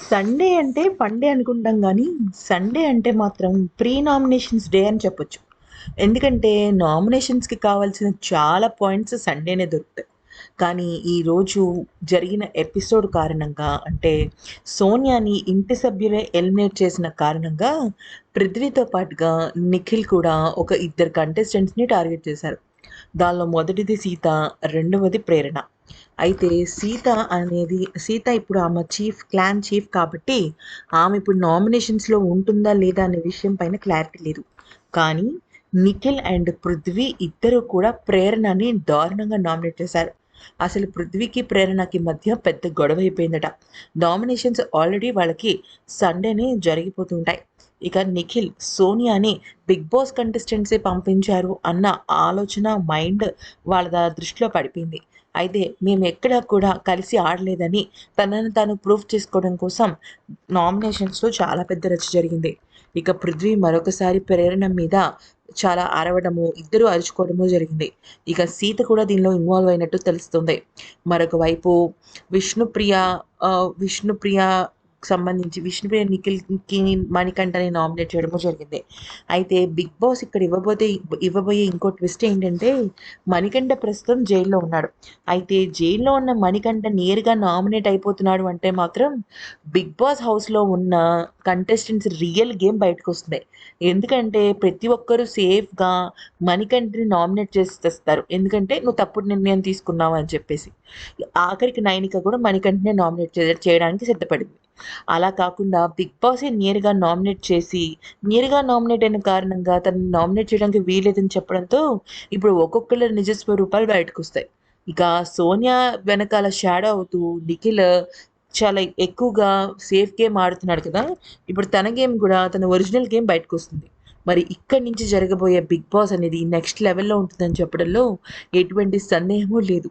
Sunday అంటే funday అనుకుంటాం గానీ, సండే అంటే మాత్రం ప్రీ నామినేషన్స్ డే అని చెప్పొచ్చు. ఎందుకంటే నామినేషన్స్‌కి కావాల్సిన చాలా పాయింట్స్ సండేనే దొరుకుతాయి. కానీ ఈరోజు జరిగిన ఎపిసోడ్ కారణంగా అంటే సోనియాని ఇంటి సభ్యులే ఎలిమినేట్ చేసిన కారణంగా పృథ్వీతో పాటుగా నిఖిల్ కూడా ఒక ఇద్దరు కంటెస్టెంట్స్‌ని టార్గెట్ చేశారు. దానిలో మొదటిది సీత, రెండవది ప్రేరణ. అయితే సీత ఇప్పుడు ఆమె క్లాన్ చీఫ్ కాబట్టి ఆమె ఇప్పుడు నామినేషన్స్‌లో ఉంటుందా లేదా అనే విషయం పైన క్లారిటీ లేదు. కానీ నిఖిల్ అండ్ పృథ్వీ ఇద్దరు కూడా ప్రేరణని దారుణంగా నామినేట్ చేశారు. అసలు పృథ్వీకి, ప్రేరణకి మధ్య పెద్ద గొడవ అయిపోయిందట. నామినేషన్స్ ఆల్రెడీ వాళ్ళకి సండేనే జరిగిపోతుంటాయి. ఇక నిఖిల్ సోనియాని బిగ్ బాస్ కంటెస్టెంట్సే పంపించారు అన్న ఆలోచన వాళ్ళ దృష్టిలో పడిపోయింది. అయితే మేము ఎక్కడ కూడా కలిసి ఆడలేదని తనను తాను ప్రూవ్ చేసుకోవడం కోసం నామినేషన్స్‌లో చాలా పెద్ద రచ్చ జరిగింది. ఇక పృథ్వీ మరొకసారి ప్రేరణ మీద చాలా అరవడము, ఇద్దరు అరుచుకోవడము జరిగింది. ఇక సీత కూడా దీనిలో ఇన్వాల్వ్ అయినట్టు తెలుస్తుంది. మరొక వైపు విష్ణుప్రియ విష్ణుప్రియ సంబంధించి విష్ణుప్రియ నిఖిల్‌కి, మణికంఠని నామినేట్ చేయడము జరిగింది. అయితే బిగ్ బాస్ ఇక్కడ ఇవ్వబోయే ఇంకో ట్విస్ట్ ఏంటంటే మణికంఠ ప్రస్తుతం జైల్‌లో ఉన్నాడు. అయితే జైల్‌లో ఉన్న మణికంఠ నేరుగా నామినేట్ అయిపోతున్నాడు అంటే మాత్రం బిగ్ బాస్ హౌస్‌లో ఉన్న కంటెస్టెంట్స్ రియల్ గేమ్ బయటకొస్తుంది. ఎందుకంటే ప్రతి ఒక్కరు సేఫ్‌గా మణికంఠని నామినేట్ చేసి తెస్తారు. ఎందుకంటే నువ్వు తప్పుడు నిర్ణయం తీసుకున్నావు అని చెప్పేసి. ఆఖరికి నైనిక కూడా మణికంఠనే నామినేట్ చేయడానికి సిద్ధపడింది. అలా కాకుండా బిగ్ బాసే నేరుగా నామినేట్ అయిన కారణంగా తనని నామినేట్ చేయడానికి వీల్లేదని చెప్పడంతో ఇప్పుడు ఒక్కొక్కళ్ళ నిజ స్వరూపాలు బయటకొస్తాయి. ఇక సోనియా వెనకాల షాడో అవుతూ నిఖిల్ చాలా ఎక్కువగా సేఫ్ గేమ్ ఆడుతున్నాడు కదా! ఇప్పుడు తన గేమ్ గూడా తన ఒరిజినల్ గేమ్ బయటకొస్తుంది. మరి ఇక్కడి నుంచి జరగబోయే బిగ్ బాస్ అనేది నెక్స్ట్ లెవెల్‌లో ఉంటుందని చెప్పడంలో ఎటువంటి సందేహము లేదు.